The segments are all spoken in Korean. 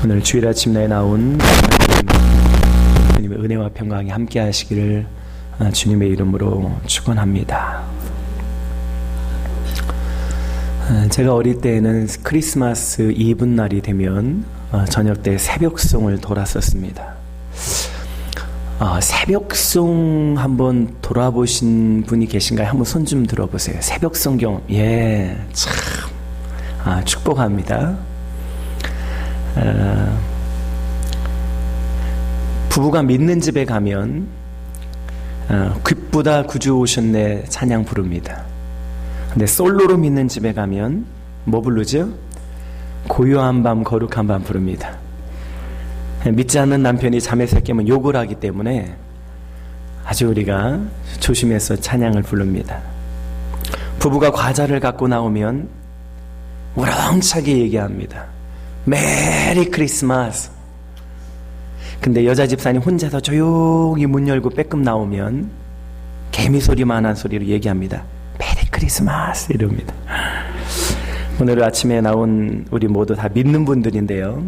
오늘 주일 아침에 나온 주님의 은혜와 평강이 함께 하시기를 주님의 이름으로 축원합니다. 제가 어릴 때에는 크리스마스 이브 날이 되면 저녁 때 새벽송을 돌았었습니다. 새벽송 한번 돌아보신 분이 계신가요? 한번 손 좀 들어보세요. 새벽송경, 참 축복합니다. 부부가 믿는 집에 가면 귓보다 구주 오셨네 찬양 부릅니다. 근데 솔로로 믿는 집에 가면 뭐 부르죠? 고요한 밤 거룩한 밤 부릅니다. 믿지 않는 남편이 잠에서 깨면 욕을 하기 때문에 아주 우리가 조심해서 찬양을 부릅니다. 부부가 과자를 갖고 나오면 우렁차게 얘기합니다. 메리 크리스마스. 근데 여자 집사님 혼자서 조용히 문 열고 빼끔 나오면 개미 소리만한 소리로 얘기합니다. 메리 크리스마스 이럽니다. 오늘 아침에 나온 우리 모두 다 믿는 분들인데요.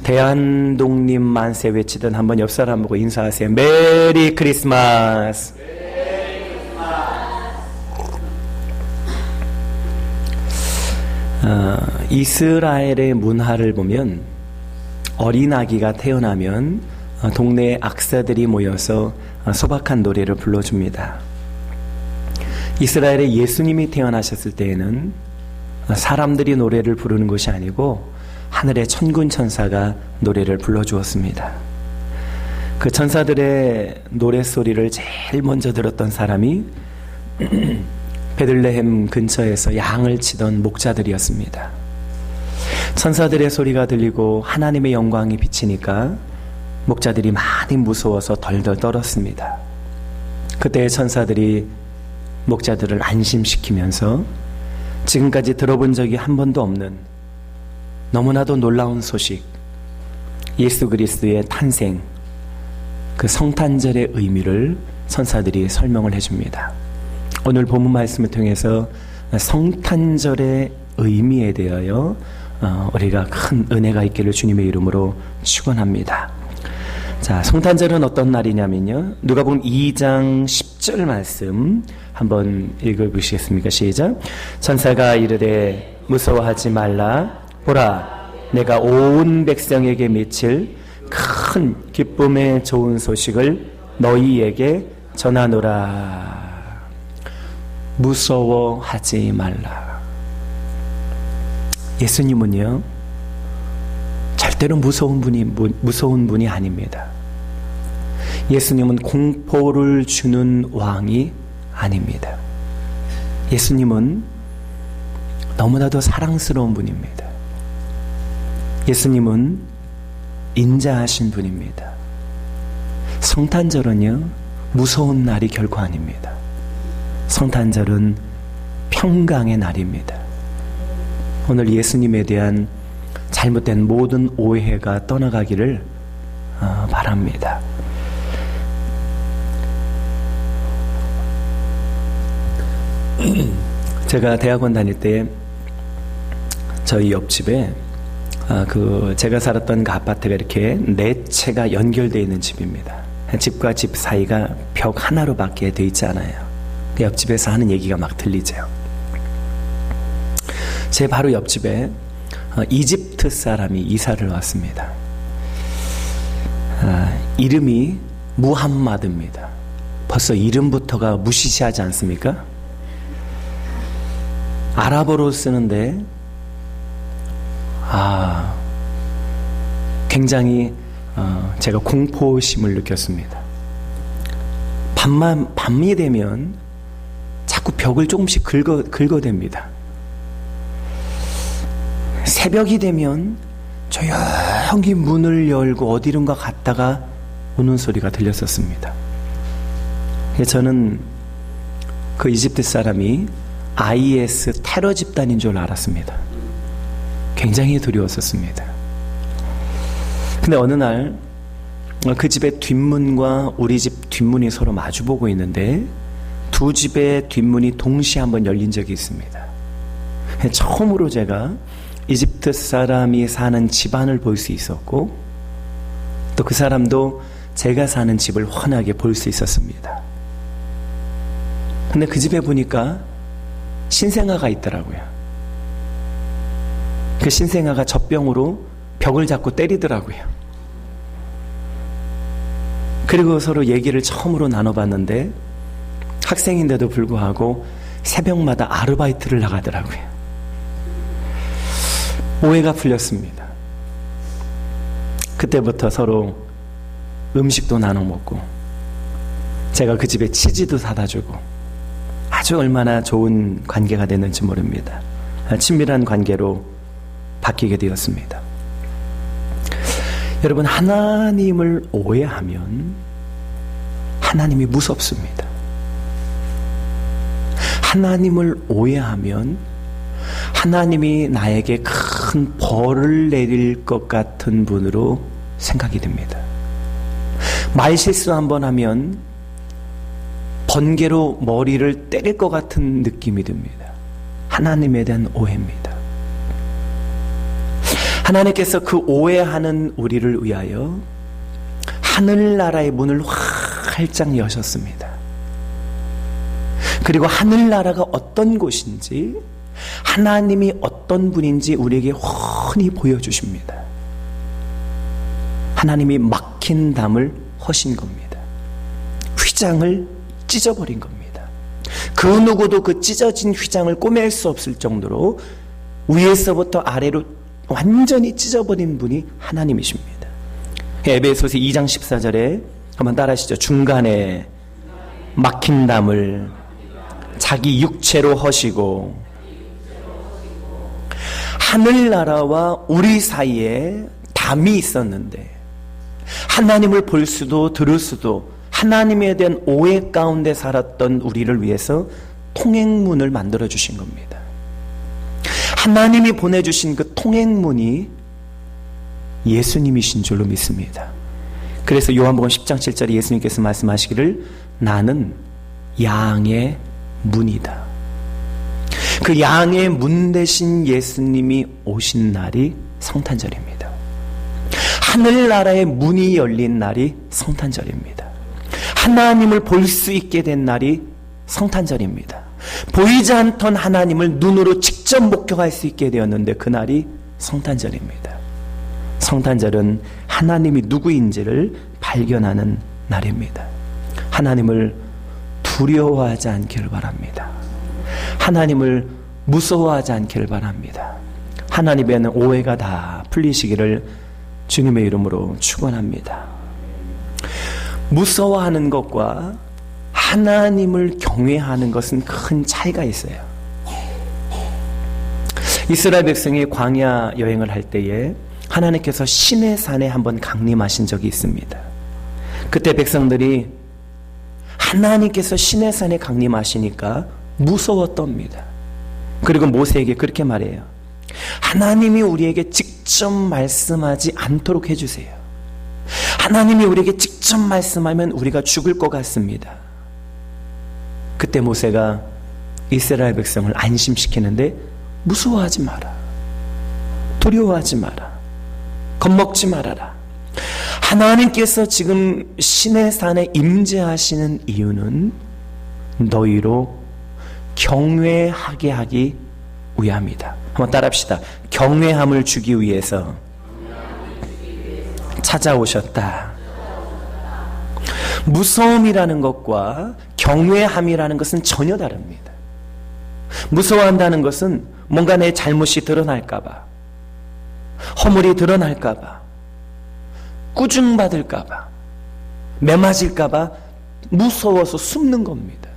대한독립 만세 외치던 한번 옆 사람 보고 인사하세요. 메리 크리스마스. 이스라엘의 문화를 보면 어린아기가 태어나면 동네 악사들이 모여서 소박한 노래를 불러줍니다. 이스라엘에 예수님이 태어나셨을 때에는 사람들이 노래를 부르는 것이 아니고 하늘의 천군 천사가 노래를 불러주었습니다. 그 천사들의 노랫소리를 제일 먼저 들었던 사람이 베들레헴 근처에서 양을 치던 목자들이었습니다. 천사들의 소리가 들리고 하나님의 영광이 비치니까 목자들이 많이 무서워서 덜덜 떨었습니다. 그때 천사들이 목자들을 안심시키면서 지금까지 들어본 적이 한 번도 없는 너무나도 놀라운 소식, 예수 그리스도의 탄생, 그 성탄절의 의미를 천사들이 설명을 해줍니다. 오늘 본문 말씀을 통해서 성탄절의 의미에 대하여 우리가 큰 은혜가 있기를 주님의 이름으로 축원합니다. 자, 성탄절은 어떤 날이냐면요, 누가복음 2장 10절 말씀 한번 읽어보시겠습니까? 시작. 천사가 이르되 무서워하지 말라. 보라, 내가 온 백성에게 미칠 큰 기쁨의 좋은 소식을 너희에게 전하노라. 무서워하지 말라. 예수님은요, 절대로 무서운 분이 아닙니다. 예수님은 공포를 주는 왕이 아닙니다. 예수님은 너무나도 사랑스러운 분입니다. 예수님은 인자하신 분입니다. 성탄절은요, 무서운 날이 결코 아닙니다. 성탄절은 평강의 날입니다. 오늘 예수님에 대한 잘못된 모든 오해가 떠나가기를 바랍니다. 제가 대학원 다닐 때 저희 옆집에 제가 살았던 그 아파트가 이렇게 네 채가 연결되어 있는 집입니다. 집과 집 사이가 벽 하나로밖에 되어 있지 않아요. 그 옆집에서 하는 얘기가 막 들리죠. 제 바로 옆집에 이집트 사람이 이사를 왔습니다. 이름이 무함마드입니다. 벌써 이름부터가 무시시하지 않습니까? 아랍어로 쓰는데 굉장히 제가 공포심을 느꼈습니다. 밤이 되면 자꾸 벽을 조금씩 긁어댑니다. 새벽이 되면 조용히 문을 열고 어디론가 갔다가 우는 소리가 들렸었습니다. 저는 그 이집트 사람이 IS 테러 집단인 줄 알았습니다. 굉장히 두려웠었습니다. 근데 어느 날 그 집의 뒷문과 우리 집 뒷문이 서로 마주보고 있는데 두 집의 뒷문이 동시에 한번 열린 적이 있습니다. 처음으로 제가 이집트 사람이 사는 집안을 볼 수 있었고 또 그 사람도 제가 사는 집을 훤하게 볼 수 있었습니다. 근데 그 집에 보니까 신생아가 있더라고요. 그 신생아가 젖병으로 벽을 잡고 때리더라고요. 그리고 서로 얘기를 처음으로 나눠봤는데 학생인데도 불구하고 새벽마다 아르바이트를 나가더라고요. 오해가 풀렸습니다. 그때부터 서로 음식도 나눠 먹고 제가 그 집에 치즈도 사다 주고 아주 얼마나 좋은 관계가 됐는지 모릅니다. 친밀한 관계로 바뀌게 되었습니다. 여러분, 하나님을 오해하면 하나님이 무섭습니다. 하나님을 오해하면 하나님이 나에게 큰 벌을 내릴 것 같은 분으로 생각이 됩니다. 말실수 한번 하면 번개로 머리를 때릴 것 같은 느낌이 듭니다. 하나님에 대한 오해입니다. 하나님께서 그 오해하는 우리를 위하여 하늘나라의 문을 활짝 여셨습니다. 그리고 하늘나라가 어떤 곳인지 하나님이 어떤 분인지 우리에게 훤히 보여주십니다. 하나님이 막힌 담을 허신 겁니다. 휘장을 찢어버린 겁니다. 그 누구도 그 찢어진 휘장을 꼬맬 수 없을 정도로 위에서부터 아래로 완전히 찢어버린 분이 하나님이십니다. 에베소서 2장 14절에 한번 따라하시죠. 중간에 막힌 담을 자기 육체로 허시고 하늘나라와 우리 사이에 담이 있었는데 하나님을 볼 수도 들을 수도 하나님에 대한 오해 가운데 살았던 우리를 위해서 통행문을 만들어 주신 겁니다. 하나님이 보내주신 그 통행문이 예수님이신 줄로 믿습니다. 그래서 요한복음 10장 7절에 예수님께서 말씀하시기를 나는 양의 문이다. 그 양의 문 대신 예수님이 오신 날이 성탄절입니다. 하늘나라의 문이 열린 날이 성탄절입니다. 하나님을 볼 수 있게 된 날이 성탄절입니다. 보이지 않던 하나님을 눈으로 직접 목격할 수 있게 되었는데 그날이 성탄절입니다. 성탄절은 하나님이 누구인지를 발견하는 날입니다. 하나님을 두려워하지 않기를 바랍니다. 하나님을 무서워하지 않기를 바랍니다. 하나님에 대한 오해가 다 풀리시기를 주님의 이름으로 축원합니다. 무서워하는 것과 하나님을 경외하는 것은 큰 차이가 있어요. 이스라엘 백성이 광야 여행을 할 때에 하나님께서 시내산에 한번 강림하신 적이 있습니다. 그때 백성들이 하나님께서 시내산에 강림하시니까 무서웠답니다. 그리고 모세에게 그렇게 말해요. 하나님이 우리에게 직접 말씀하지 않도록 해주세요. 하나님이 우리에게 직접 말씀하면 우리가 죽을 것 같습니다. 그때 모세가 이스라엘 백성을 안심시키는데 무서워하지 마라. 두려워하지 마라. 겁먹지 말아라. 하나님께서 지금 시내산에 임재하시는 이유는 너희로 경외하게 하기 위함이다. 한번 따라합시다. 경외함을 주기 위해서 찾아오셨다. 무서움이라는 것과 경외함이라는 것은 전혀 다릅니다. 무서워한다는 것은 뭔가 내 잘못이 드러날까봐, 허물이 드러날까봐, 꾸중받을까봐, 매맞을까봐 무서워서 숨는 겁니다.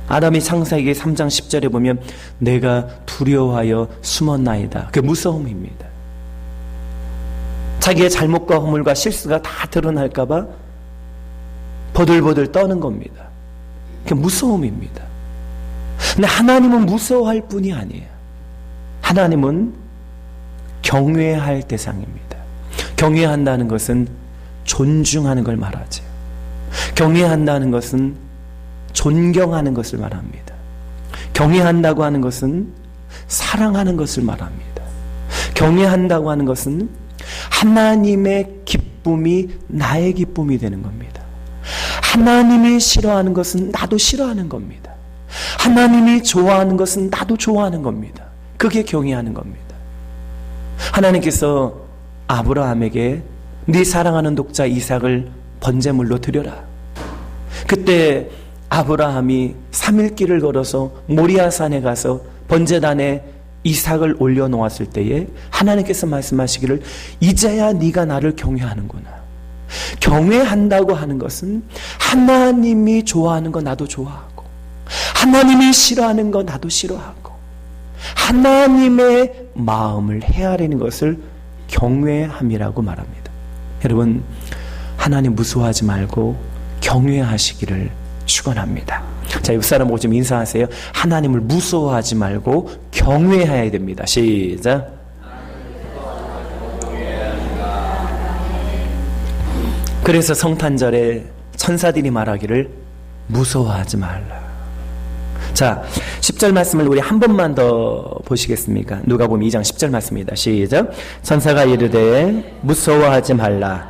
아담이 창세기 3장 10절에 보면 내가 두려워하여 숨었나이다. 그게 무서움입니다. 자기의 잘못과 허물과 실수가 다 드러날까봐 버들버들 떠는 겁니다. 그게 무서움입니다. 근데 하나님은 무서워할 뿐이 아니에요. 하나님은 경외할 대상입니다. 경외한다는 것은 존중하는 걸 말하죠. 경외한다는 것은 존경하는 것을 말합니다. 경외한다고 하는 것은 사랑하는 것을 말합니다. 경외한다고 하는 것은 하나님의 기쁨이 나의 기쁨이 되는 겁니다. 하나님이 싫어하는 것은 나도 싫어하는 겁니다. 하나님이 좋아하는 것은 나도 좋아하는 겁니다. 그게 경외하는 겁니다. 하나님께서 아브라함에게 네 사랑하는 독자 이삭을 번제물로 드려라. 그때 아브라함이 3일 길을 걸어서 모리아산에 가서 번제단에 이삭을 올려놓았을 때에 하나님께서 말씀하시기를 이제야 네가 나를 경외하는구나. 경외한다고 하는 것은 하나님이 좋아하는 거 나도 좋아하고 하나님이 싫어하는 거 나도 싫어하고 하나님의 마음을 헤아리는 것을 경외함이라고 말합니다. 여러분, 하나님 무서워하지 말고 경외하시기를 축원합니다. 자, 옆 사람 보고 좀 인사하세요. 하나님을 무서워하지 말고 경외해야 됩니다. 시작. 그래서 성탄절에 천사들이 말하기를 무서워하지 말라. 자, 10절 말씀을 우리 한 번만 더 보시겠습니까? 누가복음 2장 10절 말씀입니다. 시작. 천사가 이르되 무서워하지 말라.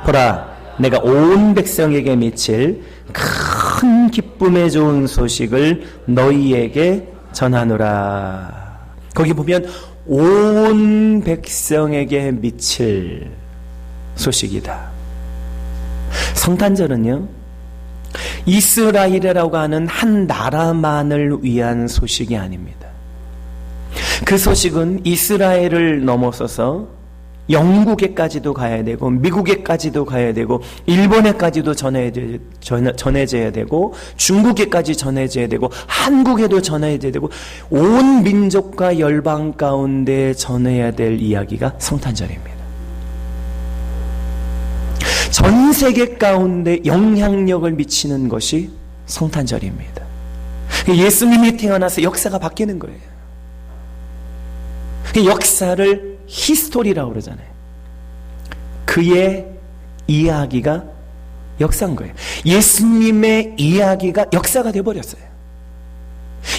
보라, 내가 온 백성에게 미칠 큰 기쁨에 좋은 소식을 너희에게 전하노라. 거기 보면 온 백성에게 미칠 소식이다. 성탄절은요, 이스라엘이라고 하는 한 나라만을 위한 소식이 아닙니다. 그 소식은 이스라엘을 넘어서서 영국에까지도 가야 되고 미국에까지도 가야 되고 일본에까지도 전해져야 되고 중국에까지 전해져야 되고 한국에도 전해져야 되고 온 민족과 열방 가운데 전해야 될 이야기가 성탄절입니다. 전 세계 가운데 영향력을 미치는 것이 성탄절입니다. 예수님이 태어나서 역사가 바뀌는 거예요. 역사를 히스토리라고 그러잖아요. 그의 이야기가 역사인 거예요. 예수님의 이야기가 역사가 되어버렸어요.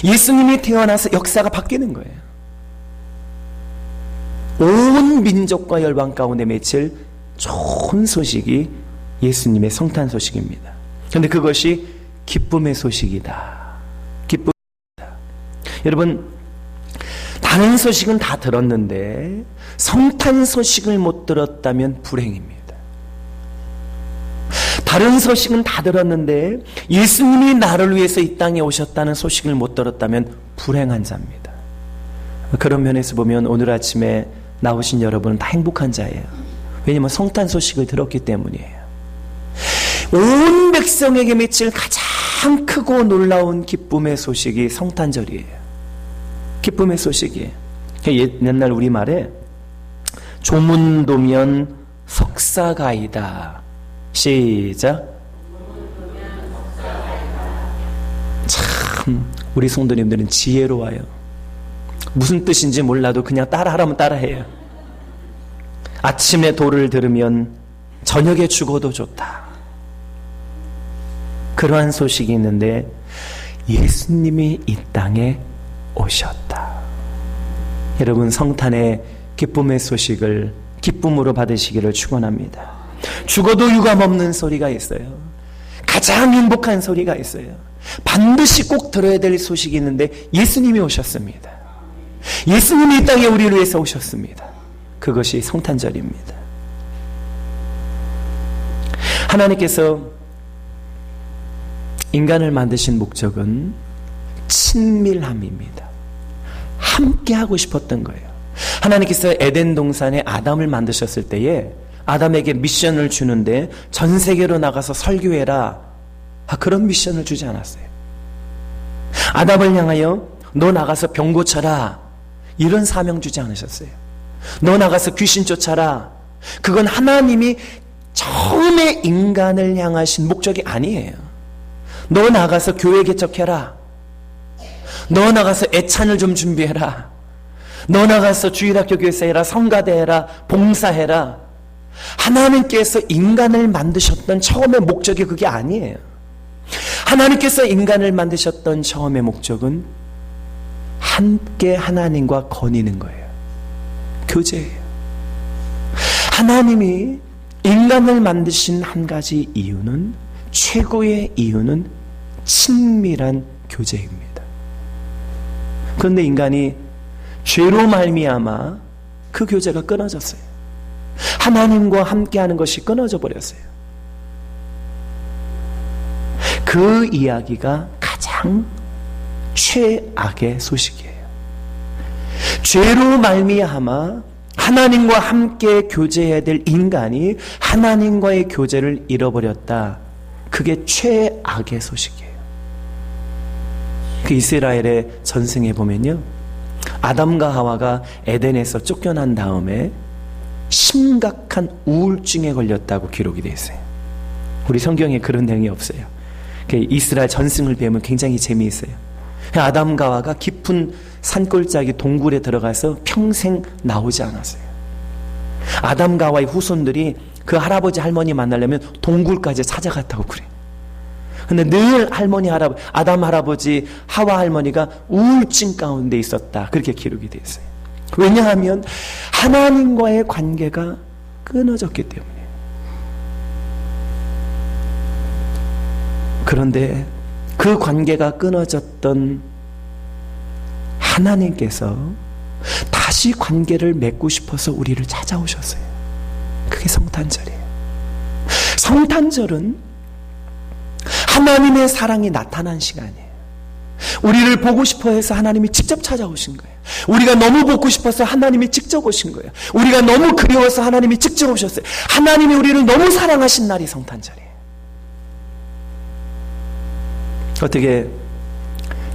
예수님이 태어나서 역사가 바뀌는 거예요. 온 민족과 열방 가운데 맺힐 좋은 소식이 예수님의 성탄 소식입니다. 그런데 그것이 기쁨의 소식이다. 기쁨이다. 여러분, 다른 소식은 다 들었는데 성탄 소식을 못 들었다면 불행입니다. 다른 소식은 다 들었는데 예수님이 나를 위해서 이 땅에 오셨다는 소식을 못 들었다면 불행한 자입니다. 그런 면에서 보면 오늘 아침에 나오신 여러분은 다 행복한 자예요. 왜냐하면 성탄 소식을 들었기 때문이에요. 온 백성에게 미칠 가장 크고 놀라운 기쁨의 소식이 성탄절이에요. 기쁨의 소식이에요. 옛날 우리말에 조문도면 석사가이다. 시작. 참 우리 성도님들은 지혜로워요. 무슨 뜻인지 몰라도 그냥 따라하라면 따라해요. 아침에 도를 들으면 저녁에 죽어도 좋다. 그러한 소식이 있는데 예수님이 이 땅에 오셨다. 여러분, 성탄의 기쁨의 소식을 기쁨으로 받으시기를 축원합니다. 죽어도 유감없는 소리가 있어요. 가장 행복한 소리가 있어요. 반드시 꼭 들어야 될 소식이 있는데 예수님이 오셨습니다. 예수님이 이 땅에 우리를 위해서 오셨습니다. 그것이 성탄절입니다. 하나님께서 인간을 만드신 목적은 친밀함입니다. 함께 하고 싶었던 거예요. 하나님께서 에덴 동산에 아담을 만드셨을 때에 아담에게 미션을 주는데 전 세계로 나가서 설교해라. 그런 미션을 주지 않았어요. 아담을 향하여 너 나가서 병 고쳐라. 이런 사명 주지 않으셨어요. 너 나가서 귀신 쫓아라. 그건 하나님이 처음에 인간을 향하신 목적이 아니에요. 너 나가서 교회 개척해라. 너 나가서 애찬을 좀 준비해라. 너 나가서 주일학교 교사해라. 성가대해라. 봉사해라. 하나님께서 인간을 만드셨던 처음의 목적이 그게 아니에요. 하나님께서 인간을 만드셨던 처음의 목적은 함께 하나님과 거니는 거예요. 교제예요. 하나님이 인간을 만드신 한 가지 이유는, 최고의 이유는 친밀한 교제입니다. 그런데 인간이 죄로 말미암아 그 교제가 끊어졌어요. 하나님과 함께하는 것이 끊어져 버렸어요. 그 이야기가 가장 최악의 소식이에요. 죄로 말미암아 하나님과 함께 교제해야 될 인간이 하나님과의 교제를 잃어버렸다. 그게 최악의 소식이에요. 그 이스라엘의 전승에 보면요, 아담과 하와가 에덴에서 쫓겨난 다음에 심각한 우울증에 걸렸다고 기록이 되어 있어요. 우리 성경에 그런 내용이 없어요. 이스라엘 전승을 배우면 굉장히 재미있어요. 아담과 하와가 깊은 산골짜기 동굴에 들어가서 평생 나오지 않았어요. 아담과 하와의 후손들이 그 할아버지 할머니 만나려면 동굴까지 찾아갔다고 그래요. 근데 늘 아담 할아버지, 하와 할머니가 우울증 가운데 있었다. 그렇게 기록이 되어 있어요. 왜냐하면 하나님과의 관계가 끊어졌기 때문에. 그런데 그 관계가 끊어졌던 하나님께서 다시 관계를 맺고 싶어서 우리를 찾아오셨어요. 그게 성탄절이에요. 성탄절은 하나님의 사랑이 나타난 시간이에요. 우리를 보고 싶어 해서 하나님이 직접 찾아오신 거예요. 우리가 너무 보고 싶어서 하나님이 직접 오신 거예요. 우리가 너무 그리워서 하나님이 직접 오셨어요. 하나님이 우리를 너무 사랑하신 날이 성탄절이에요. 어떻게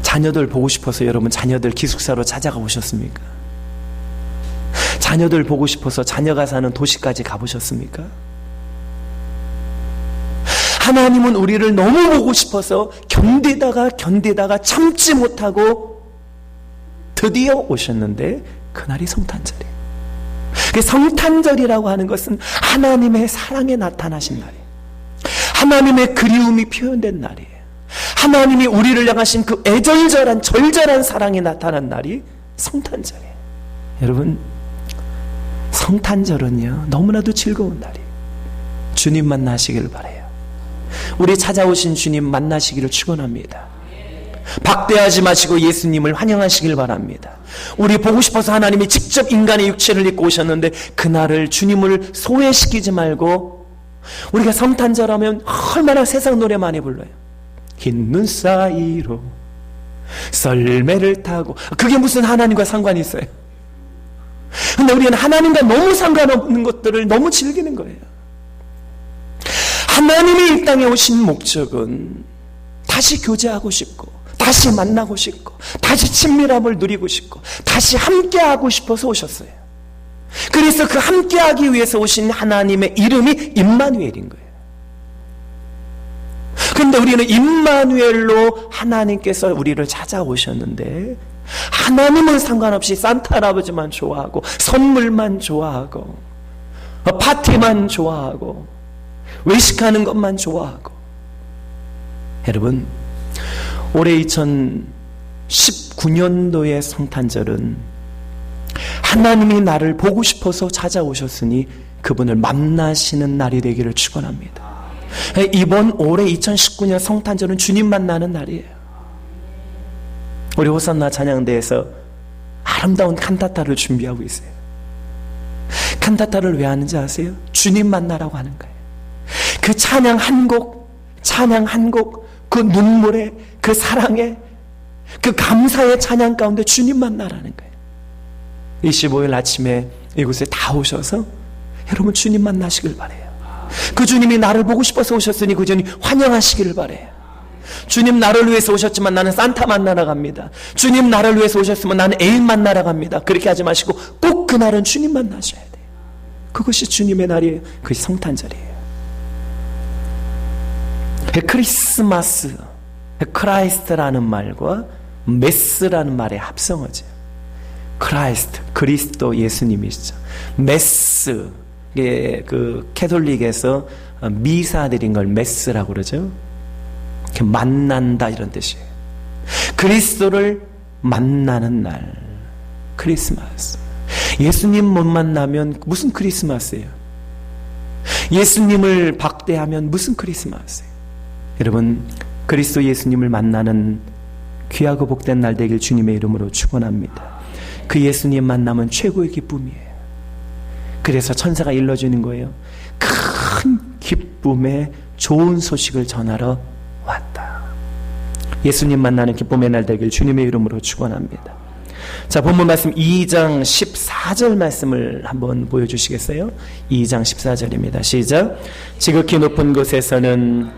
자녀들 보고 싶어서 여러분 자녀들 기숙사로 찾아가 보셨습니까? 자녀들 보고 싶어서 자녀가 사는 도시까지 가보셨습니까? 하나님은 우리를 너무 보고 싶어서 견디다가 참지 못하고 드디어 오셨는데 그날이 성탄절이에요. 성탄절이라고 하는 것은 하나님의 사랑에 나타나신 날이에요. 하나님의 그리움이 표현된 날이에요. 하나님이 우리를 향하신 그 절절한 사랑이 나타난 날이 성탄절이에요. 여러분, 성탄절은요 너무나도 즐거운 날이에요. 주님 만나시기를 바라요. 우리 찾아오신 주님 만나시기를 축원합니다. 박대하지 마시고 예수님을 환영하시길 바랍니다. 우리 보고 싶어서 하나님이 직접 인간의 육체를 입고 오셨는데 그날을, 주님을 소외시키지 말고, 우리가 성탄절 하면 얼마나 세상 노래 많이 불러요. 흰 눈 사이로 썰매를 타고. 그게 무슨 하나님과 상관이 있어요? 근데 우리는 하나님과 너무 상관없는 것들을 너무 즐기는 거예요. 하나님이 이 땅에 오신 목적은 다시 교제하고 싶고, 다시 만나고 싶고, 다시 친밀함을 누리고 싶고, 다시 함께하고 싶어서 오셨어요. 그래서 그 함께하기 위해서 오신 하나님의 이름이 임마누엘인 거예요. 그런데 우리는 임마누엘로 하나님께서 우리를 찾아오셨는데, 하나님은 상관없이 산타 할아버지만 좋아하고, 선물만 좋아하고, 파티만 좋아하고, 외식하는 것만 좋아하고. 여러분, 올해 2019년도의 성탄절은 하나님이 나를 보고 싶어서 찾아오셨으니 그분을 만나시는 날이 되기를 축원합니다. 이번 올해 2019년 성탄절은 주님 만나는 날이에요. 우리 호산나 찬양대에서 아름다운 칸타타를 준비하고 있어요. 칸타타를 왜 하는지 아세요? 주님 만나라고 하는 거예요. 그 찬양 한 곡, 그 눈물에, 그 사랑에, 그 감사의 찬양 가운데 주님 만나라는 거예요. 25일 아침에 이곳에 다 오셔서 여러분 주님 만나시길 바래요. 그 주님이 나를 보고 싶어서 오셨으니 그 주님 환영하시기를 바래요. 주님 나를 위해서 오셨지만 나는 산타 만나러 갑니다. 주님 나를 위해서 오셨으면 나는 애인 만나러 갑니다. 그렇게 하지 마시고 꼭 그날은 주님 만나셔야 돼요. 그것이 주님의 날이에요. 그것이 성탄절이에요. 크리스마스, 크라이스트라는 말과 메스라는 말의 합성어죠. 크라이스트, 그리스도 예수님이시죠. 메스, 그 캐톨릭에서 미사 드린 걸 메스라고 그러죠. 만난다 이런 뜻이에요. 그리스도를 만나는 날, 크리스마스. 예수님 못 만나면 무슨 크리스마스예요? 예수님을 박대하면 무슨 크리스마스예요? 여러분, 그리스도 예수님을 만나는 귀하고 복된 날 되길 주님의 이름으로 축원합니다. 그 예수님 만나면 최고의 기쁨이에요. 그래서 천사가 일러주는 거예요. 큰 기쁨의 좋은 소식을 전하러 왔다. 예수님 만나는 기쁨의 날 되길 주님의 이름으로 축원합니다. 자, 본문 말씀 2장 14절 말씀을 한번 보여주시겠어요? 2장 14절입니다. 시작. 지극히 높은 곳에서는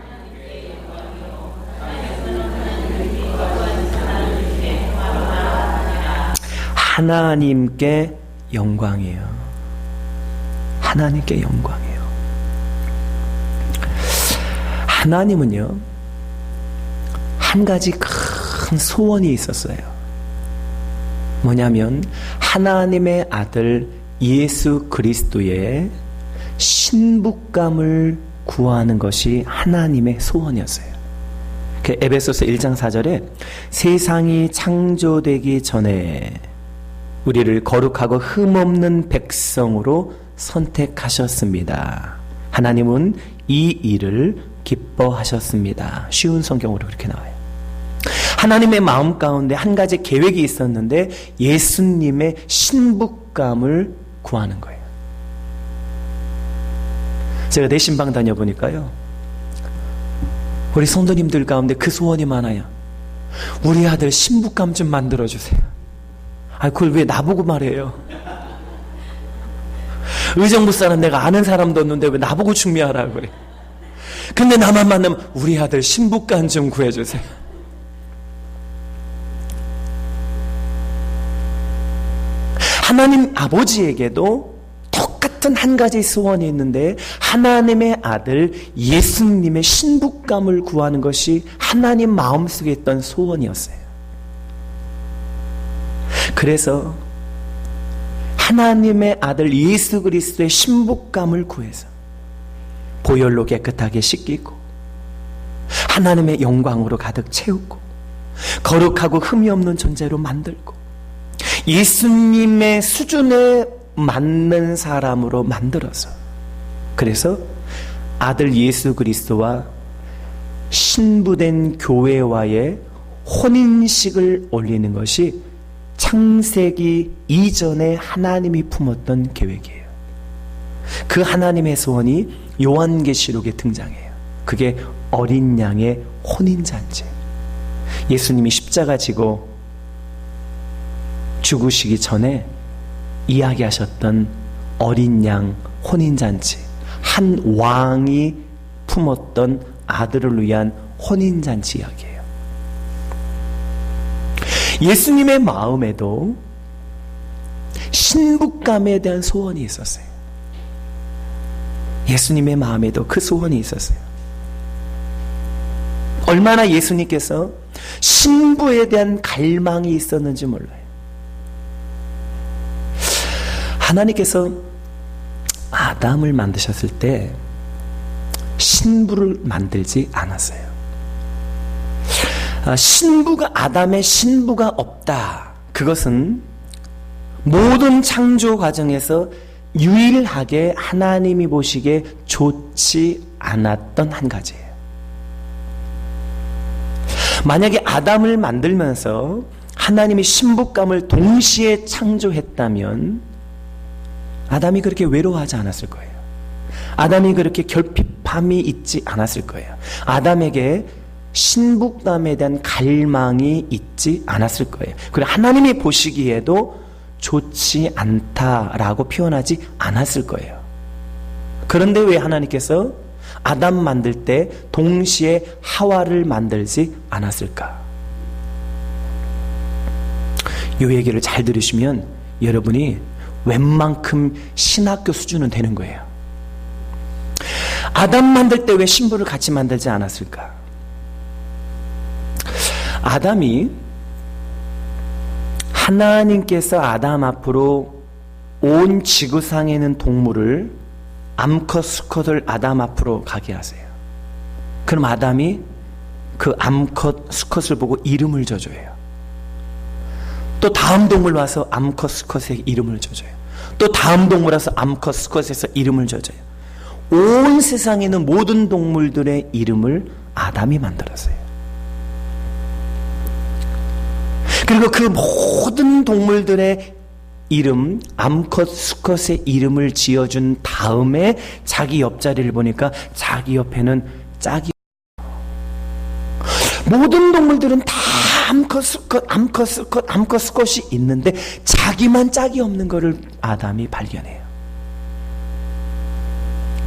하나님께 영광이에요. 하나님께 영광이에요. 하나님은요, 한 가지 큰 소원이 있었어요. 뭐냐면 하나님의 아들 예수 그리스도의 신부감을 구하는 것이 하나님의 소원이었어요. 에베소서 1장 4절에 세상이 창조되기 전에 우리를 거룩하고 흠없는 백성으로 선택하셨습니다. 하나님은 이 일을 기뻐하셨습니다. 쉬운 성경으로 그렇게 나와요. 하나님의 마음 가운데 한 가지 계획이 있었는데 예수님의 신부감을 구하는 거예요. 제가 내신방 다녀보니까요, 우리 성도님들 가운데 그 소원이 많아요. 우리 아들 신부감 좀 만들어주세요. 아, 그걸 왜 나보고 말해요? 의정부 사람 내가 아는 사람도 없는데 왜 나보고 중매하라고 그래? 근데 나만 만나면 우리 아들 신부감 좀 구해주세요. 하나님 아버지에게도 똑같은 한 가지 소원이 있는데 하나님의 아들 예수님의 신부감을 구하는 것이 하나님 마음속에 있던 소원이었어요. 그래서 하나님의 아들 예수 그리스도의 신부감을 구해서 보혈로 깨끗하게 씻기고 하나님의 영광으로 가득 채우고 거룩하고 흠이 없는 존재로 만들고 예수님의 수준에 맞는 사람으로 만들어서, 그래서 아들 예수 그리스도와 신부된 교회와의 혼인식을 올리는 것이 창세기 이전에 하나님이 품었던 계획이에요. 그 하나님의 소원이 요한계시록에 등장해요. 그게 어린 양의 혼인잔치. 예수님이 십자가 지고 죽으시기 전에 이야기하셨던 어린 양 혼인잔치, 한 왕이 품었던 아들을 위한 혼인잔치 이야기예요. 예수님의 마음에도 신부감에 대한 소원이 있었어요. 예수님의 마음에도 그 소원이 있었어요. 얼마나 예수님께서 신부에 대한 갈망이 있었는지 몰라요. 하나님께서 아담을 만드셨을 때 신부를 만들지 않았어요. 아담의 신부가 없다. 그것은 모든 창조 과정에서 유일하게 하나님이 보시기에 좋지 않았던 한 가지예요. 만약에 아담을 만들면서 하나님이 신부감을 동시에 창조했다면 아담이 그렇게 외로워하지 않았을 거예요. 아담이 그렇게 결핍함이 있지 않았을 거예요. 아담에게 신부감에 대한 갈망이 있지 않았을 거예요. 그리고 하나님이 보시기에도 좋지 않다라고 표현하지 않았을 거예요. 그런데 왜 하나님께서 아담 만들 때 동시에 하와를 만들지 않았을까? 이 얘기를 잘 들으시면 여러분이 웬만큼 신학교 수준은 되는 거예요. 아담 만들 때 왜 신부를 같이 만들지 않았을까? 아담이 하나님께서 아담 앞으로 온 지구상에 있는 동물을 암컷, 수컷을 아담 앞으로 가게 하세요. 그럼 아담이 그 암컷, 수컷을 보고 이름을 져줘요. 또 다음 동물 와서 암컷, 수컷에게 이름을 져줘요. 또 다음 동물 와서 암컷, 수컷에서 이름을 줘줘요. 온 세상에 있는 모든 동물들의 이름을 아담이 만들었어요. 그리고 그 모든 동물들의 이름, 암컷, 수컷의 이름을 지어준 다음에 자기 옆자리를 보니까 자기 옆에는 짝이, 모든 동물들은 다 암컷, 수컷, 암컷, 수컷, 암컷, 수컷이 있는데 자기만 짝이 없는 것을 아담이 발견해요.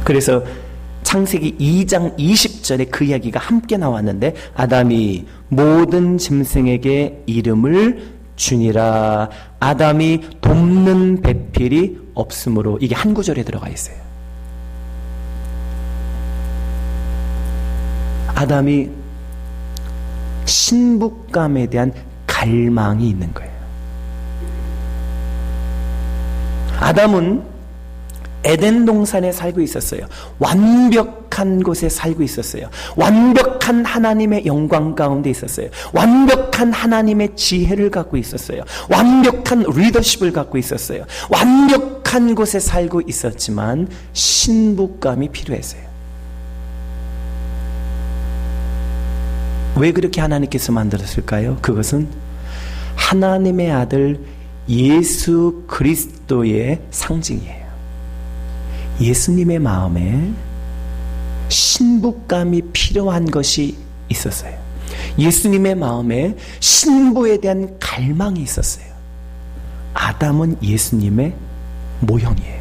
그래서 창세기 2장 20절에 그 이야기가 함께 나왔는데, 아담이 모든 짐승에게 이름을 주니라. 아담이 돕는 배필이 없으므로. 이게 한 구절에 들어가 있어요. 아담이 신부감에 대한 갈망이 있는 거예요. 아담은 에덴 동산에 살고 있었어요. 완벽한 곳에 살고 있었어요. 완벽한 하나님의 영광 가운데 있었어요. 완벽한 하나님의 지혜를 갖고 있었어요. 완벽한 리더십을 갖고 있었어요. 완벽한 곳에 살고 있었지만 신부감이 필요했어요. 왜 그렇게 하나님께서 만들었을까요? 그것은 하나님의 아들 예수 그리스도의 상징이에요. 예수님의 마음에 신부감이 필요한 것이 있었어요. 예수님의 마음에 신부에 대한 갈망이 있었어요. 아담은 예수님의 모형이에요.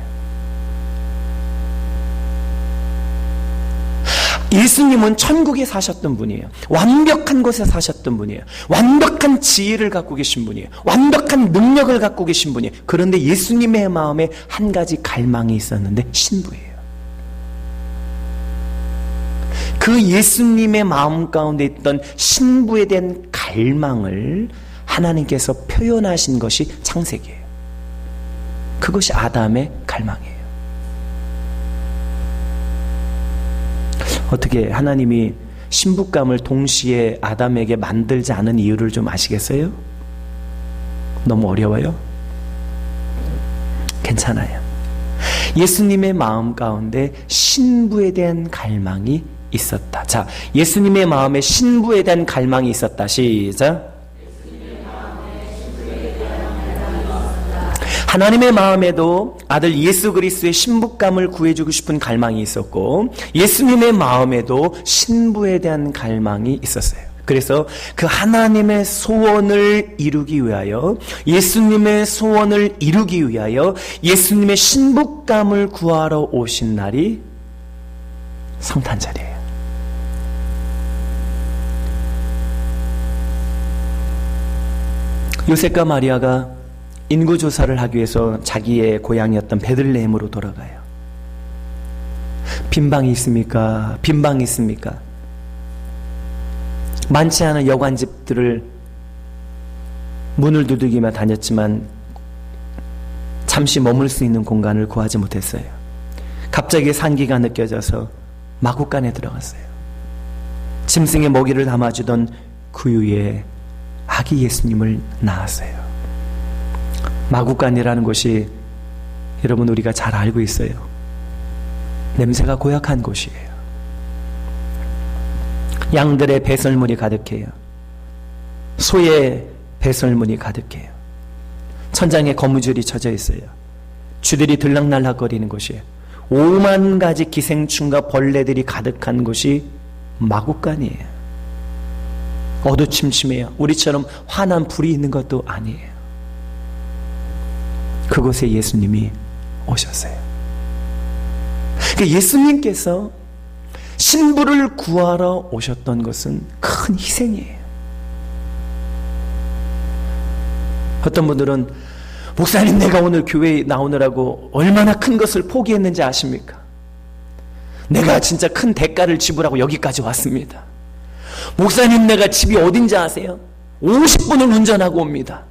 예수님은 천국에 사셨던 분이에요. 완벽한 곳에 사셨던 분이에요. 완벽한 지혜를 갖고 계신 분이에요. 완벽한 능력을 갖고 계신 분이에요. 그런데 예수님의 마음에 한 가지 갈망이 있었는데 신부예요. 그 예수님의 마음 가운데 있던 신부에 대한 갈망을 하나님께서 표현하신 것이 창세기예요. 그것이 아담의 갈망이에요. 어떻게 하나님이 신부감을 동시에 아담에게 만들지 않은 이유를 좀 아시겠어요? 너무 어려워요? 괜찮아요. 예수님의 마음 가운데 신부에 대한 갈망이 있었다. 자, 예수님의 마음에 신부에 대한 갈망이 있었다. 시작. 하나님의 마음에도 아들 예수 그리스도의 신부감을 구해주고 싶은 갈망이 있었고, 예수님의 마음에도 신부에 대한 갈망이 있었어요. 그래서 그 하나님의 소원을 이루기 위하여, 예수님의 소원을 이루기 위하여 예수님의 신부감을 구하러 오신 날이 성탄절이에요. 요셉과 마리아가 인구조사를 하기 위해서 자기의 고향이었던 베들레헴으로 돌아가요. 빈방이 있습니까? 빈방이 있습니까? 많지 않은 여관집들을 문을 두들기며 다녔지만 잠시 머물 수 있는 공간을 구하지 못했어요. 갑자기 산기가 느껴져서 마구간에 들어갔어요. 짐승의 먹이를 담아주던 구유에 아기 예수님을 낳았어요. 마구간이라는 곳이 여러분 우리가 잘 알고 있어요. 냄새가 고약한 곳이에요. 양들의 배설물이 가득해요. 소의 배설물이 가득해요. 천장에 거무줄이 쳐져 있어요. 쥐들이 들락날락거리는 곳이에요. 5만 가지 기생충과 벌레들이 가득한 곳이 마구간이에요. 어두침침해요. 우리처럼 환한 불이 있는 것도 아니에요. 그곳에 예수님이 오셨어요. 그러니까 예수님께서 신부를 구하러 오셨던 것은 큰 희생이에요. 어떤 분들은 목사님 내가 오늘 교회에 나오느라고 얼마나 큰 것을 포기했는지 아십니까? 내가 진짜 큰 대가를 지불하고 여기까지 왔습니다. 목사님 내가 집이 어딘지 아세요? 50분을 운전하고 옵니다.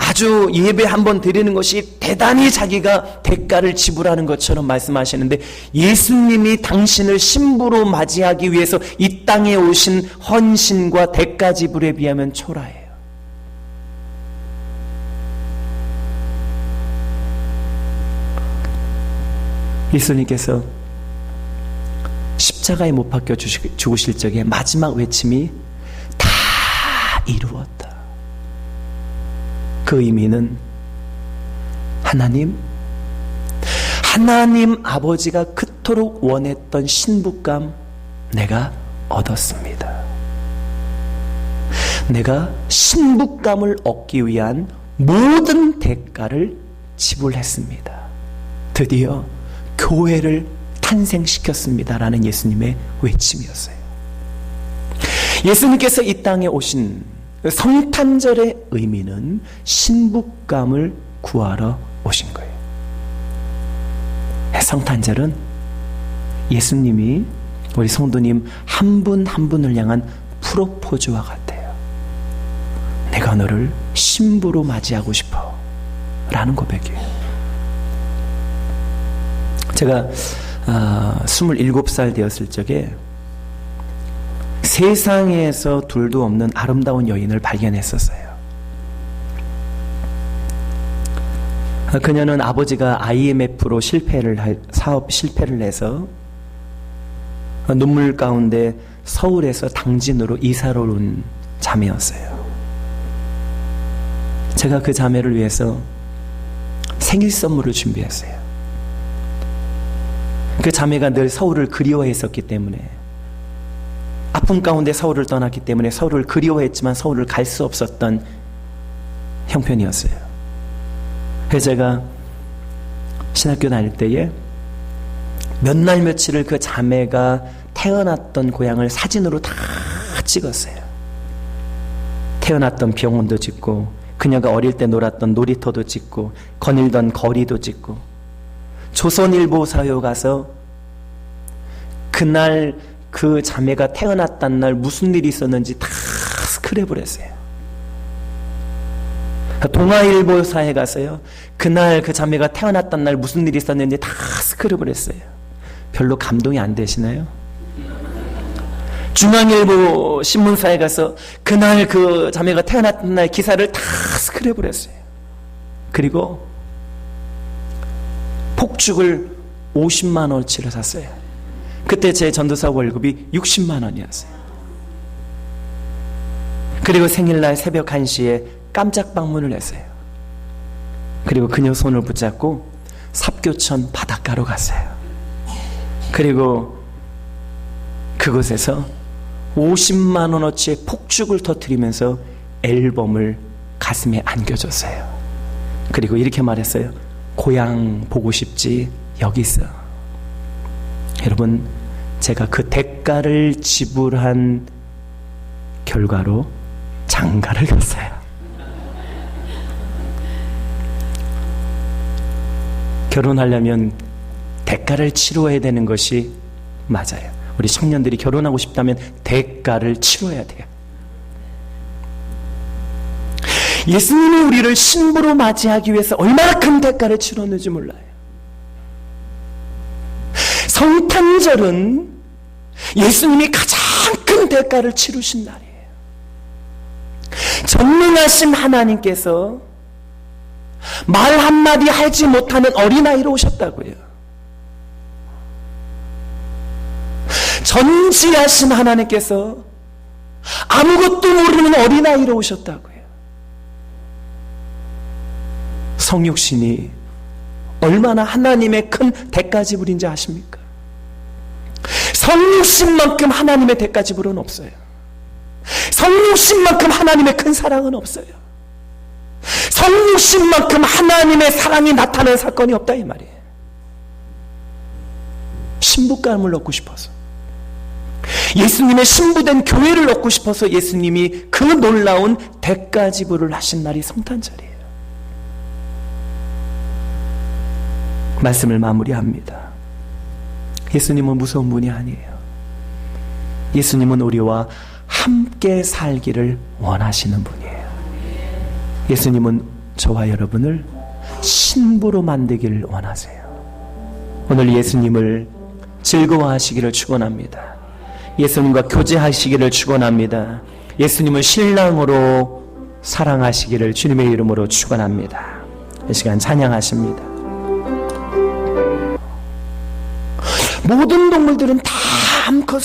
아주 예배 한번 드리는 것이 대단히 자기가 대가를 지불하는 것처럼 말씀하시는데, 예수님이 당신을 신부로 맞이하기 위해서 이 땅에 오신 헌신과 대가 지불에 비하면 초라해요. 예수님께서 십자가에 못 박혀 죽으실 적에 마지막 외침이 다 이루었다. 그 의미는 하나님 아버지가 그토록 원했던 신부감 내가 얻었습니다. 내가 신부감을 얻기 위한 모든 대가를 지불했습니다. 드디어 교회를 탄생시켰습니다라는 예수님의 외침이었어요. 예수님께서 이 땅에 오신 성탄절의 의미는 신부감을 구하러 오신 거예요. 성탄절은 예수님이 우리 성도님 한 분 한 분을 향한 프로포즈와 같아요. 내가 너를 신부로 맞이하고 싶어 라는 고백이에요. 제가 27살 되었을 적에 세상에서 둘도 없는 아름다운 여인을 발견했었어요. 그녀는 아버지가 IMF로 사업 실패를 해서 눈물 가운데 서울에서 당진으로 이사를 온 자매였어요. 제가 그 자매를 위해서 생일 선물을 준비했어요. 그 자매가 늘 서울을 그리워했었기 때문에, 아픔 가운데 서울을 떠났기 때문에 서울을 그리워했지만 서울을 갈 수 없었던 형편이었어요. 그래서 제가 신학교 다닐 때에 몇 날 며칠을 그 자매가 태어났던 고향을 사진으로 다 찍었어요. 태어났던 병원도 찍고, 그녀가 어릴 때 놀았던 놀이터도 찍고, 거닐던 거리도 찍고, 조선일보 사요 가서 그날 그 자매가 태어났단 날 무슨 일이 있었는지 다 스크랩을 했어요. 동아일보사에 가서요, 그날 그 자매가 태어났단 날 무슨 일이 있었는지 다 스크랩을 했어요. 별로 감동이 안 되시나요? 중앙일보 신문사에 가서 그날 그 자매가 태어났던 날 기사를 다 스크랩을 했어요. 그리고 폭죽을 50만 원어치를 샀어요. 그때 제 전도사 월급이 60만 원이었어요. 그리고 생일날 새벽 1시에 깜짝 방문을 했어요. 그리고 그녀 손을 붙잡고 삽교천 바닷가로 갔어요. 그리고 그곳에서 50만 원어치의 폭죽을 터뜨리면서 앨범을 가슴에 안겨줬어요. 그리고 이렇게 말했어요. 고향 보고 싶지? 여기 있어. 여러분, 제가 그 대가를 지불한 결과로 장가를 갔어요. 결혼하려면 대가를 치러야 되는 것이 맞아요. 우리 청년들이 결혼하고 싶다면 대가를 치러야 돼요. 예수님이 우리를 신부로 맞이하기 위해서 얼마나 큰 대가를 치렀는지 몰라요. 성탄절은 예수님이 가장 큰 대가를 치르신 날이에요. 전능하신 하나님께서 말 한마디 하지 못하는 어린아이로 오셨다고요. 전지하신 하나님께서 아무것도 모르는 어린아이로 오셨다고요. 성육신이 얼마나 하나님의 큰 대가 지불인지 아십니까? 성육신만큼 하나님의 대가 지불은 없어요. 성육신만큼 하나님의 큰 사랑은 없어요. 성육신만큼 하나님의 사랑이 나타나는 사건이 없다 이 말이에요. 신부감을 얻고 싶어서, 예수님의 신부된 교회를 얻고 싶어서 예수님이 그 놀라운 대가 지불을 하신 날이 성탄절이에요. 말씀을 마무리합니다. 예수님은 무서운 분이 아니에요. 예수님은 우리와 함께 살기를 원하시는 분이에요. 예수님은 저와 여러분을 신부로 만들기를 원하세요. 오늘 예수님을 즐거워하시기를 축원합니다. 예수님과 교제하시기를 축원합니다. 예수님을 신랑으로 사랑하시기를 주님의 이름으로 축원합니다. 이 시간 찬양하십니다. 모든 동물들은 다 암컷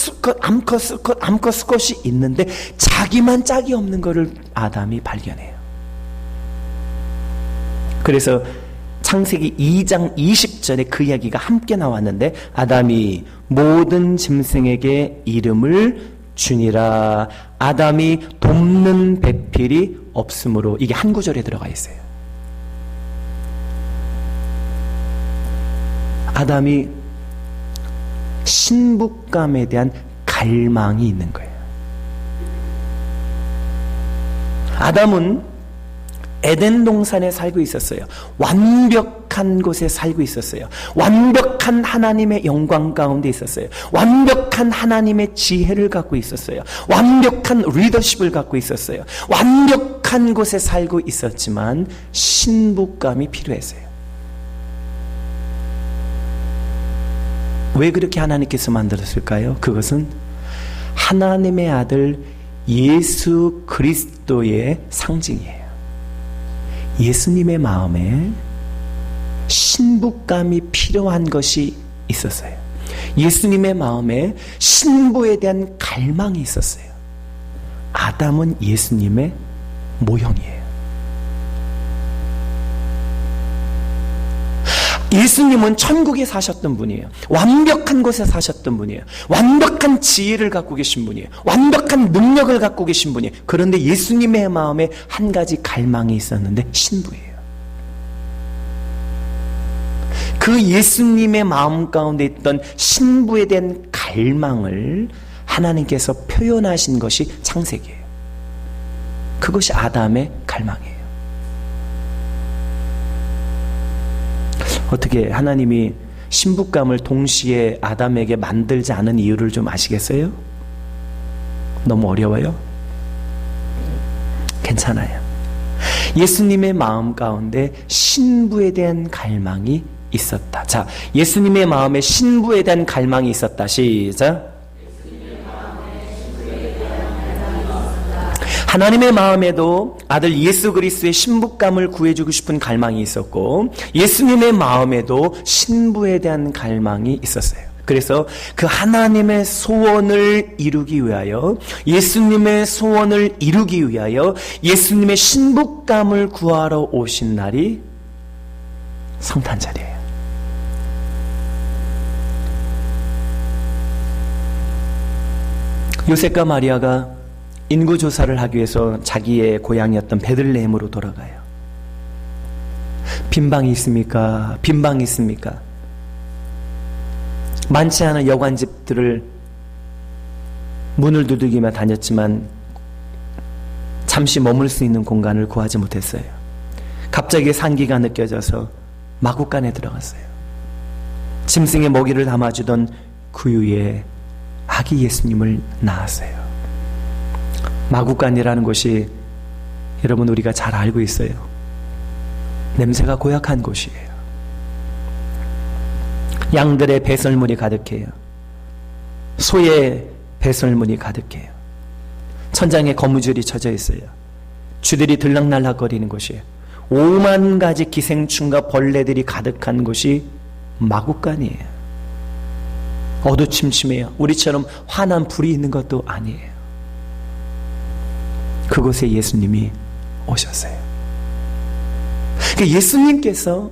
수컷이 있는데 자기만 짝이 없는 것을 아담이 발견해요. 그래서 창세기 2장 20절에 그 이야기가 함께 나왔는데, 아담이 모든 짐승에게 이름을 주니라. 아담이 돕는 배필이 없으므로. 이게 한 구절에 들어가 있어요. 아담이 신부감에 대한 갈망이 있는 거예요. 아담은 에덴 동산에 살고 있었어요. 완벽한 곳에 살고 있었어요. 완벽한 하나님의 영광 가운데 있었어요. 완벽한 하나님의 지혜를 갖고 있었어요. 완벽한 리더십을 갖고 있었어요. 완벽한 곳에 살고 있었지만 신부감이 필요했어요. 왜 그렇게 하나님께서 만들었을까요? 그것은 하나님의 아들 예수 그리스도의 상징이에요. 예수님의 마음에 신부감이 필요한 것이 있었어요. 예수님의 마음에 신부에 대한 갈망이 있었어요. 아담은 예수님의 모형이에요. 예수님은 천국에 사셨던 분이에요. 완벽한 곳에 사셨던 분이에요. 완벽한 지혜를 갖고 계신 분이에요. 완벽한 능력을 갖고 계신 분이에요. 그런데 예수님의 마음에 한 가지 갈망이 있었는데 신부예요. 그 예수님의 마음 가운데 있던 신부에 대한 갈망을 하나님께서 표현하신 것이 창세기예요. 그것이 아담의 갈망이에요. 어떻게 하나님이 신부감을 동시에 아담에게 만들지 않은 이유를 좀 아시겠어요? 너무 어려워요? 괜찮아요. 예수님의 마음 가운데 신부에 대한 갈망이 있었다. 자, 예수님의 마음에 신부에 대한 갈망이 있었다. 시작. 하나님의 마음에도 아들 예수 그리스도의 신부감을 구해주고 싶은 갈망이 있었고, 예수님의 마음에도 신부에 대한 갈망이 있었어요. 그래서 그 하나님의 소원을 이루기 위하여, 예수님의 소원을 이루기 위하여 예수님의 신부감을 구하러 오신 날이 성탄절이에요. 요셉과 마리아가 인구조사를 하기 위해서 자기의 고향이었던 베들레헴으로 돌아가요. 빈방이 있습니까? 빈방이 있습니까? 많지 않은 여관집들을 문을 두들기며 다녔지만 잠시 머물 수 있는 공간을 구하지 못했어요. 갑자기 산기가 느껴져서 마구간에 들어갔어요. 짐승의 먹이를 담아주던 구유에 아기 예수님을 낳았어요. 마구간이라는 곳이 여러분 우리가 잘 알고 있어요. 냄새가 고약한 곳이에요. 양들의 배설물이 가득해요. 소의 배설물이 가득해요. 천장에 거무줄이 쳐져 있어요. 쥐들이 들락날락거리는 곳이에요. 5만 가지 기생충과 벌레들이 가득한 곳이 마구간이에요. 어두침침해요. 우리처럼 환한 불이 있는 것도 아니에요. 그곳에 예수님이 오셨어요. 그러니까 예수님께서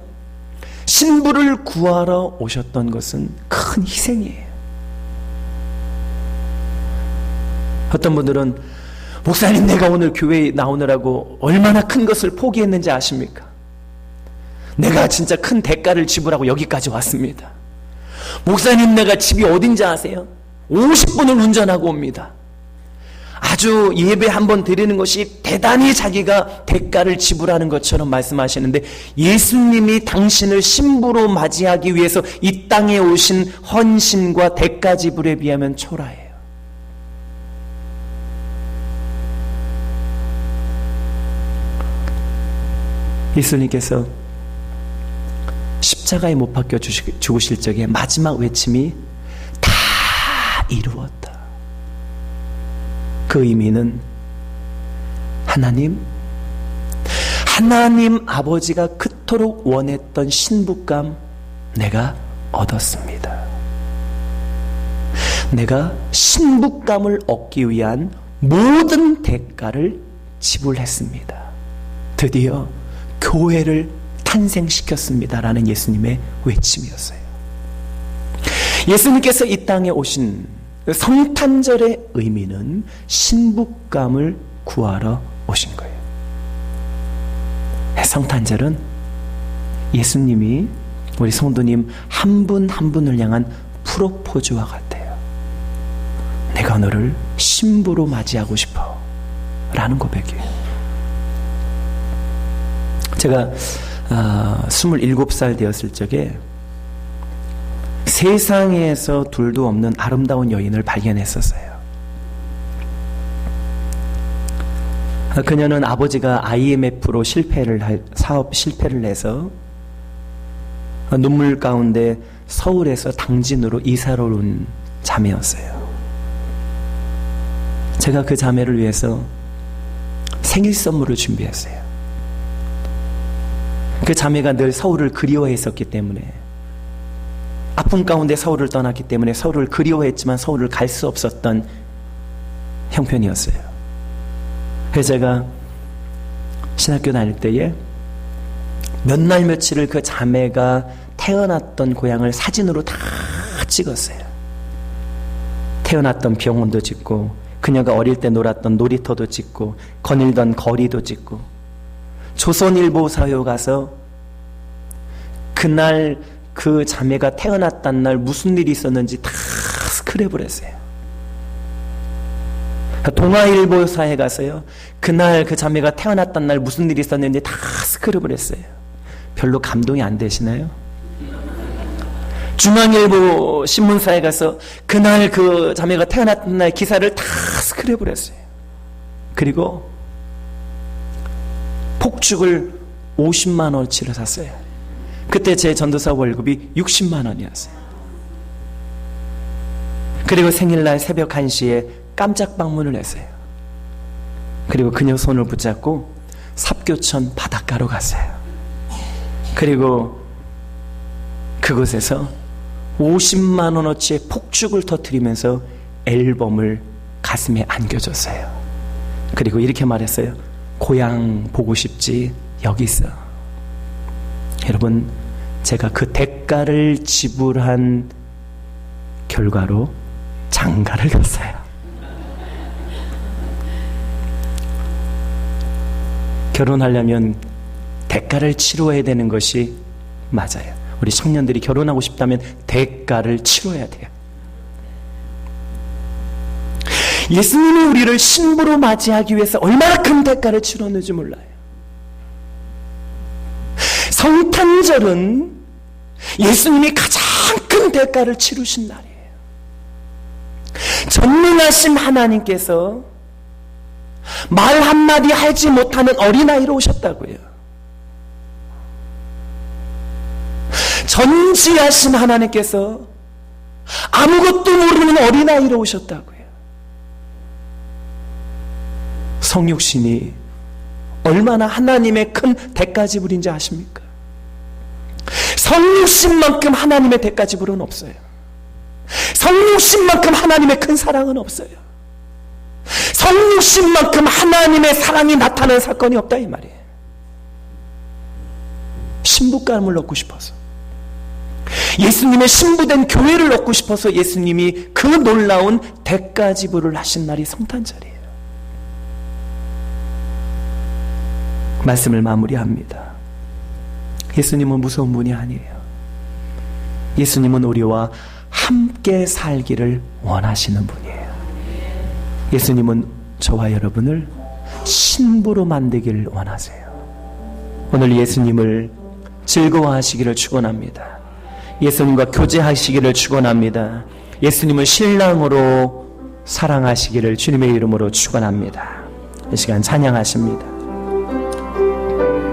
신부를 구하러 오셨던 것은 큰 희생이에요. 어떤 분들은 목사님, 내가 오늘 교회에 나오느라고 얼마나 큰 것을 포기했는지 아십니까? 내가 진짜 큰 대가를 지불하고 여기까지 왔습니다. 목사님, 내가 집이 어딘지 아세요? 50분을 운전하고 옵니다. 아주 예배 한번 드리는 것이 대단히 자기가 대가를 지불하는 것처럼 말씀하시는데, 예수님이 당신을 신부로 맞이하기 위해서 이 땅에 오신 헌신과 대가 지불에 비하면 초라해요. 예수님께서 십자가에 못 박혀 죽으실 적에 마지막 외침이 다 이루었다. 그 의미는 하나님 아버지가 그토록 원했던 신부감 내가 얻었습니다. 내가 신부감을 얻기 위한 모든 대가를 지불했습니다. 드디어 교회를 탄생시켰습니다라는 예수님의 외침이었어요. 예수님께서 이 땅에 오신 성탄절의 의미는 신부감을 구하러 오신 거예요. 성탄절은 예수님이 우리 성도님 한 분 한 분을 향한 프로포즈와 같아요. 내가 너를 신부로 맞이하고 싶어 라는 고백이에요. 제가 27살 되었을 적에 세상에서 둘도 없는 아름다운 여인을 발견했었어요. 그녀는 아버지가 IMF로 사업 실패를 해서 눈물 가운데 서울에서 당진으로 이사를 온 자매였어요. 제가 그 자매를 위해서 생일 선물을 준비했어요. 그 자매가 늘 서울을 그리워했었기 때문에, 아픔 가운데 서울을 떠났기 때문에 서울을 그리워했지만 서울을 갈 수 없었던 형편이었어요. 그래서 제가 신학교 다닐 때에 몇 날 며칠을 그 자매가 태어났던 고향을 사진으로 다 찍었어요. 태어났던 병원도 찍고, 그녀가 어릴 때 놀았던 놀이터도 찍고, 거닐던 거리도 찍고, 조선일보 사요 가서 그날 그 자매가 태어났던 날 무슨 일이 있었는지 다 스크랩을 했어요. 동아일보사에 가서요, 그날 그 자매가 태어났던 날 무슨 일이 있었는지 다 스크랩을 했어요. 별로 감동이 안 되시나요? 중앙일보 신문사에 가서 그날 그 자매가 태어났던 날 기사를 다 스크랩을 했어요. 그리고 폭죽을 50만 원어치를 샀어요. 그때 제 전도사 월급이 60만 원이었어요. 그리고 생일날 새벽 1시에 깜짝 방문을 했어요. 그리고 그녀 손을 붙잡고 삽교천 바닷가로 갔어요. 그리고 그곳에서 50만 원어치의 폭죽을 터뜨리면서 앨범을 가슴에 안겨줬어요. 그리고 이렇게 말했어요. 고향 보고 싶지? 여기 있어. 여러분, 제가 그 대가를 지불한 결과로 장가를 갔어요. 결혼하려면 대가를 치러야 되는 것이 맞아요. 우리 청년들이 결혼하고 싶다면 대가를 치러야 돼요. 예수님이 우리를 신부로 맞이하기 위해서 얼마나 큰 대가를 치렀는지 몰라요. 성탄절은 예수님이 가장 큰 대가를 치르신 날이에요. 전능하신 하나님께서 말 한마디 하지 못하는 어린아이로 오셨다고요. 전지하신 하나님께서 아무것도 모르는 어린아이로 오셨다고요. 성육신이 얼마나 하나님의 큰 대가 지불인지 아십니까? 성육신만큼 하나님의 대가 지불은 없어요. 성육신만큼 하나님의 큰 사랑은 없어요. 성육신만큼 하나님의 사랑이 나타나는 사건이 없다 이 말이에요. 신부감을 얻고 싶어서, 예수님의 신부된 교회를 얻고 싶어서 예수님이 그 놀라운 대가 지불을 하신 날이 성탄절이에요. 말씀을 마무리합니다. 예수님은 무서운 분이 아니에요. 예수님은 우리와 함께 살기를 원하시는 분이에요. 예수님은 저와 여러분을 신부로 만들기를 원하세요. 오늘 예수님을 즐거워하시기를 축원합니다. 예수님과 교제하시기를 축원합니다. 예수님을 신랑으로 사랑하시기를 주님의 이름으로 축원합니다. 이 시간 찬양하십니다.